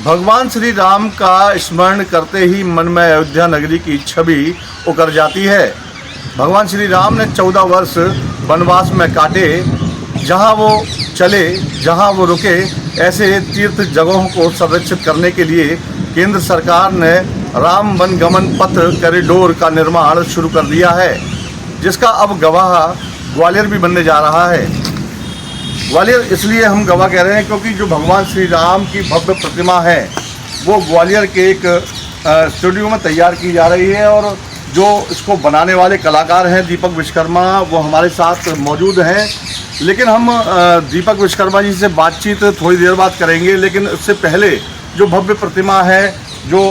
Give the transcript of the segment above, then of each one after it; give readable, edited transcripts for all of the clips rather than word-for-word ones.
भगवान श्री राम का स्मरण करते ही मन में अयोध्या नगरी की छवि उकर जाती है। भगवान श्री राम ने 14 वर्ष वनवास में काटे। जहां वो चले, जहां वो रुके, ऐसे तीर्थ जगहों को संरक्षित करने के लिए केंद्र सरकार ने राम वन गमन पथ कॉरिडोर का निर्माण शुरू कर दिया है, जिसका अब गवाह ग्वालियर भी बनने जा रहा है। ग्वालियर इसलिए हम गवाह कह रहे हैं क्योंकि जो भगवान श्री राम की भव्य प्रतिमा है वो ग्वालियर के एक स्टूडियो में तैयार की जा रही है, और जो इसको बनाने वाले कलाकार हैं दीपक विश्वकर्मा, वो हमारे साथ मौजूद हैं। लेकिन हम दीपक विश्वकर्मा जी से बातचीत थोड़ी देर बाद करेंगे, लेकिन उससे पहले जो भव्य प्रतिमा है जो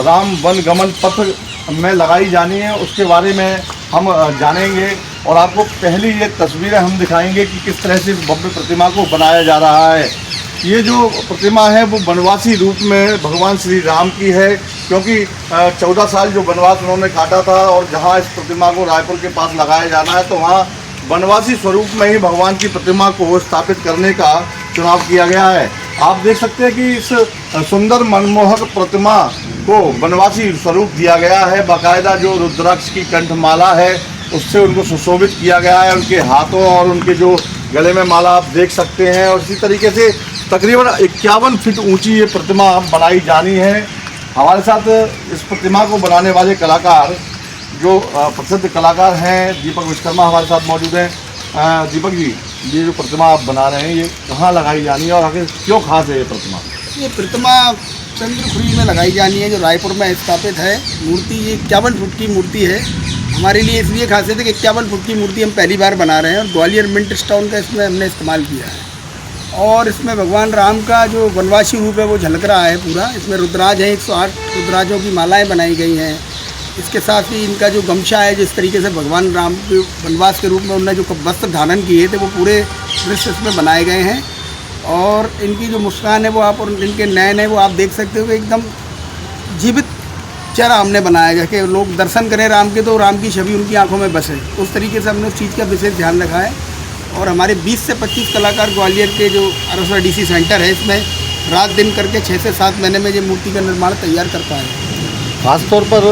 राम वन गमन पथ में लगाई जानी है उसके बारे में हम जानेंगे, और आपको पहली ये तस्वीरें हम दिखाएंगे कि किस तरह से इस भव्य प्रतिमा को बनाया जा रहा है। ये जो प्रतिमा है वो वनवासी रूप में भगवान श्री राम की है, क्योंकि 14 साल जो वनवास उन्होंने काटा था, और जहाँ इस प्रतिमा को रायपुर के पास लगाया जाना है तो वहाँ वनवासी स्वरूप में ही भगवान की प्रतिमा को स्थापित करने का चुनाव किया गया है। आप देख सकते हैं कि इस सुंदर मनमोहक प्रतिमा को वनवासी स्वरूप दिया गया है। बाकायदा जो रुद्राक्ष की कंठमाला है उससे उनको सुशोभित किया गया है। उनके हाथों और उनके जो गले में माला आप देख सकते हैं, और इसी तरीके से तकरीबन 51 फीट ऊंची ये प्रतिमा बनाई जानी है। हमारे साथ इस प्रतिमा को बनाने वाले कलाकार जो प्रसिद्ध कलाकार हैं दीपक विश्वकर्मा हमारे साथ मौजूद हैं। दीपक जी, ये जो प्रतिमा आप बना रहे हैं ये कहाँ लगाई जानी है और आखिर क्यों खास है ये प्रतिमा? ये प्रतिमा चंद्रखुरी में लगाई जानी है जो रायपुर में स्थापित है। मूर्ति ये 51 फुट की मूर्ति है। हमारे लिए इसलिए खासियत है कि 51 फुट की मूर्ति हम पहली बार बना रहे हैं, और ग्वालियर मिंट स्टोन का इसमें हमने इस्तेमाल किया है। और इसमें भगवान राम का जो वनवासी रूप है वो झलक रहा है पूरा। इसमें रुद्राज है, 108 रुद्राजों की मालाएँ बनाई गई हैं। इसके साथ ही इनका जो गमछा है, जिस तरीके से भगवान राम के वनवास के रूप में उन्होंने जो वस्त्र धारण किए थे वो पूरे दृश्य इसमें बनाए गए हैं। और इनकी जो मुस्कान है वो आप, और इनके नयन है वो आप देख सकते हो कि एकदम जीवित चेहरा हमने बनाया है कि लोग दर्शन करें राम के तो राम की छवि उनकी आंखों में बसे। उस तरीके से हमने उस चीज़ का विशेष ध्यान रखा है। और हमारे 20 से 25 कलाकार ग्वालियर के जो अरसरा डीसी सेंटर है इसमें रात दिन करके 6 से 7 महीने में ये मूर्ति का निर्माण तैयार कर पाए। खासतौर पर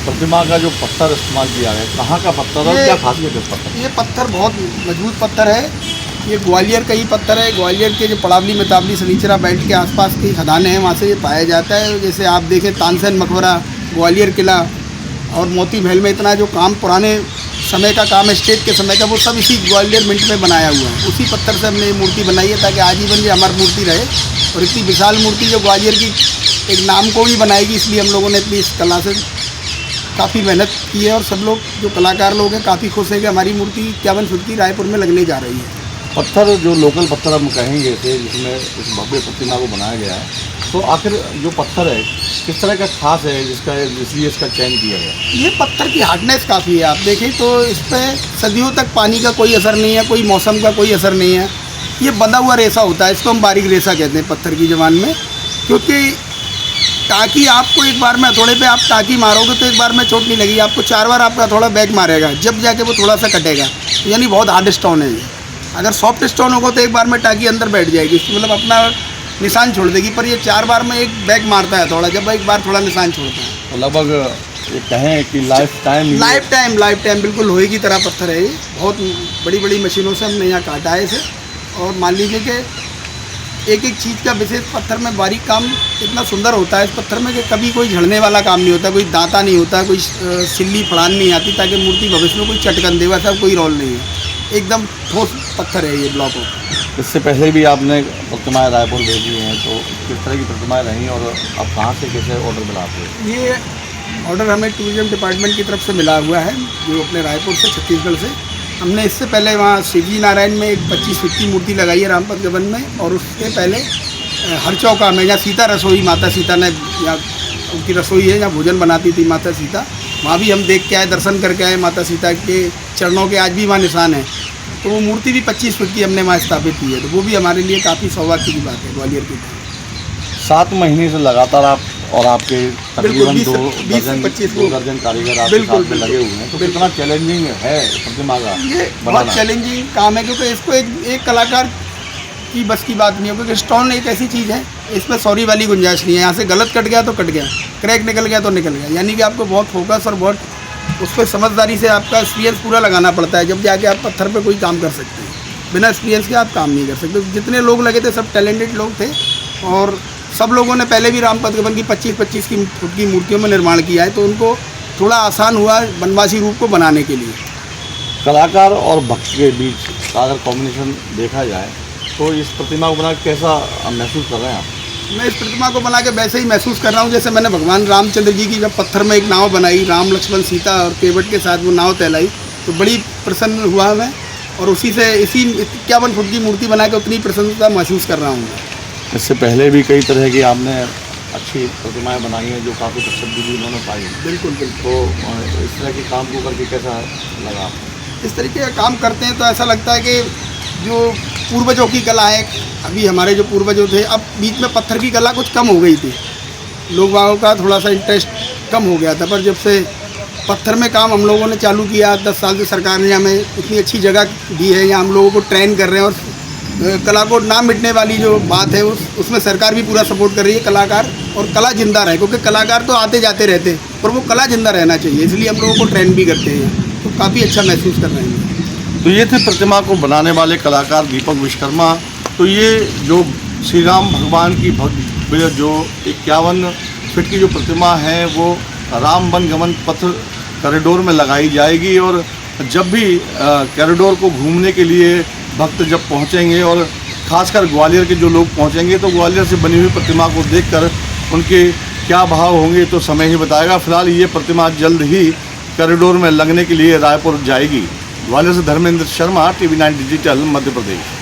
प्रतिमा का जो पत्थर इस्तेमाल किया है, कहाँ का पत्थर है, क्या खासियत है पत्थर? ये पत्थर बहुत मजबूत पत्थर है। ये ग्वालियर का ही पत्थर है। ग्वालियर के जो पड़ावली मेतावली सनीचरा बेल्ट के आसपास की खदानें हैं वहाँ से ये पाया जाता है। जैसे आप देखें तानसेन मकबरा, ग्वालियर किला और मोती महल में इतना जो काम पुराने समय का काम है स्टेट के समय का, वो सब इसी ग्वालियर मिंट में बनाया हुआ है। उसी पत्थर से हमने ये मूर्ति बनाई है ताकि आजीवन ये अमर मूर्ति रहे। और इतनी विशाल मूर्ति जो ग्वालियर की एक नाम को भी बनाएगी, इसलिए हम लोगों ने इतनी इस कला से काफ़ी मेहनत की है। और सब लोग जो कलाकार लोग हैं काफ़ी खुश हैं कि हमारी मूर्ति 51 फुट की रायपुर में लगने जा रही है। पत्थर जो लोकल पत्थर हम कहेंगे थे जिसमें इस भव्य प्रतिमा को बनाया गया है, तो आखिर जो पत्थर है किस तरह का खास है जिसलिए इसका चयन किया गया? ये पत्थर की हार्डनेस काफ़ी है। आप देखें तो इस पर सदियों तक पानी का कोई असर नहीं है, कोई मौसम का कोई असर नहीं है। ये बंधा हुआ रेसा होता है, इसको हम बारीक रेसा कहते हैं पत्थर की ज़बान में। क्योंकि टाँकी आपको एक बार में हथौड़े पे आप टाँकी मारोगे तो एक बार में चोट नहीं लगेगी, आपको 4 बार आपका हथौड़ा बैक मारेगा, जब जाके वो थोड़ा सा कटेगा। यानी बहुत हार्ड स्टोन है ये। अगर सॉफ्ट स्टोन होगा तो एक बार में टाँकी अंदर बैठ जाएगी, मतलब अपना निशान छोड़ देगी। पर ये 4 बार में एक बैक मारता है हथौड़ा, जब एक बार थोड़ा निशान छोड़ता है। तो लगभग ये कहें कि लाइफ टाइम बिल्कुल लोहे की तरह पत्थर है ये। बहुत बड़ी बड़ी मशीनों से हमने यहाँ काटा है इसे। और मान लीजिए कि एक एक चीज़ का विशेष पत्थर में बारीक काम इतना सुंदर होता है इस पत्थर में कि कभी कोई झड़ने वाला काम नहीं होता, कोई दांता नहीं होता, कोई सिल्ली फड़ान नहीं आती ताकि मूर्ति भविष्य में कोई चटकन दे, वैसा कोई रोल नहीं है। एकदम ठोस पत्थर है ये ब्लॉक हो। इससे पहले भी आपने प्रतिमाएँ रायपुर भेजी हैं, तो किस तरह की प्रतिमाएँ रहीं और अब कहाँ से कैसे ऑर्डर मिलाते हैं? ये ऑर्डर हमें टूरिज्म डिपार्टमेंट की तरफ से मिला हुआ है, जो अपने रायपुर से छत्तीसगढ़ से। हमने इससे पहले वहाँ शिवजी नारायण में एक 25 फीट की मूर्ति लगाई है रामपथ गवन में, और उससे पहले हरचौका में जहाँ सीता रसोई, माता सीता ने यहाँ उनकी रसोई है जहाँ भोजन बनाती थी माता सीता, वहाँ भी हम देख के आए, दर्शन करके आए। माता सीता के चरणों के आज भी वहाँ निशान है। तो वो मूर्ति भी 25 फुट की हमने वहाँ स्थापित की है, तो वो भी हमारे लिए काफ़ी सौभाग्य की बात है ग्वालियर की। 7 महीने से लगातार आप और आपके तकरीबन 20 से 25 दर्जन कारीगर आपके साथ में लगे हुए हैं, तो कितना चैलेंजिंग है प्रतिमा का? ये बहुत चैलेंजिंग काम है, क्योंकि इसको एक कलाकार की बस की बात नहीं है, क्योंकि स्टोन एक ऐसी चीज़ है, इसमें सॉरी वाली गुंजाइश नहीं है। यहाँ से गलत कट गया तो कट गया, क्रैक निकल गया तो निकल गया। यानी कि आपको बहुत फोकस और बहुत उस पर समझदारी से आपका एक्सपीरियंस पूरा लगाना पड़ता है, जब जाके आप पत्थर पे कोई काम कर सकते हैं। बिना एक्सपीरियंस के आप काम नहीं कर सकते। जितने लोग लगे थे सब टैलेंटेड लोग थे, और सब लोगों ने पहले भी राम पद्मनाभन की 25-25 फुट की मूर्तियों में निर्माण किया है, तो उनको थोड़ा आसान हुआ बनवासी रूप को बनाने के लिए। कलाकार और भक्त के बीच का अगर कॉम्बिनेशन देखा जाए तो इस प्रतिमा को बना के कैसा महसूस कर रहे हैं आप? मैं इस प्रतिमा को बना के वैसे ही महसूस कर रहा हूँ जैसे मैंने भगवान रामचंद्र जी की जब पत्थर में एक नाव बनाई, राम लक्ष्मण सीता और केवट के साथ वो नाव तैलाई, तो बड़ी प्रसन्न हुआ मैं, और उसी से इसी 51 फुट की मूर्ति बना के उतनी प्रसन्नता महसूस कर रहा हूँ। इससे पहले भी कई तरह की आपने अच्छी प्रतिमाएं बनाई हैं जो काफ़ी प्रसिद्धि भी उन्होंने पाई। बिल्कुल बिल्कुल। तो इस तरह के काम को करके कैसा लगा? इस तरीके का काम करते हैं तो ऐसा लगता है कि जो पूर्वजों की कला है, अभी हमारे जो पूर्वजों थे, अब बीच में पत्थर की कला कुछ कम हो गई थी, लोग बागों का थोड़ा सा इंटरेस्ट कम हो गया था। पर जब से पत्थर में काम हम लोगों ने चालू किया, 10 साल से सरकार ने हमें इतनी अच्छी जगह दी है, यहाँ हम लोगों को ट्रेन कर रहे हैं, और कला को ना मिटने वाली जो बात है उसमें सरकार भी पूरा सपोर्ट कर रही है। कलाकार और कला जिंदा रहे, क्योंकि कलाकार तो आते जाते रहते हैं, पर वो कला जिंदा रहना चाहिए, इसलिए हम लोगों को ट्रेन भी करते हैं, तो काफ़ी अच्छा महसूस कर रहे हैं। तो ये थे प्रतिमा को बनाने वाले कलाकार दीपक विश्वकर्मा। तो ये जो श्री राम भगवान की भव्य जो 51 फीट की जो प्रतिमा है वो राम वन गमन पथ कॉरिडोर में लगाई जाएगी, और जब भी कॉरिडोर को घूमने के लिए भक्त जब पहुंचेंगे, और खासकर ग्वालियर के जो लोग पहुंचेंगे, तो ग्वालियर से बनी हुई प्रतिमा को देखकर उनके क्या भाव होंगे तो समय ही बताएगा। फिलहाल ये प्रतिमा जल्द ही कॉरिडोर में लगने के लिए रायपुर जाएगी। ग्वालियर से धर्मेंद्र शर्मा, TV9 डिजिटल, मध्य प्रदेश।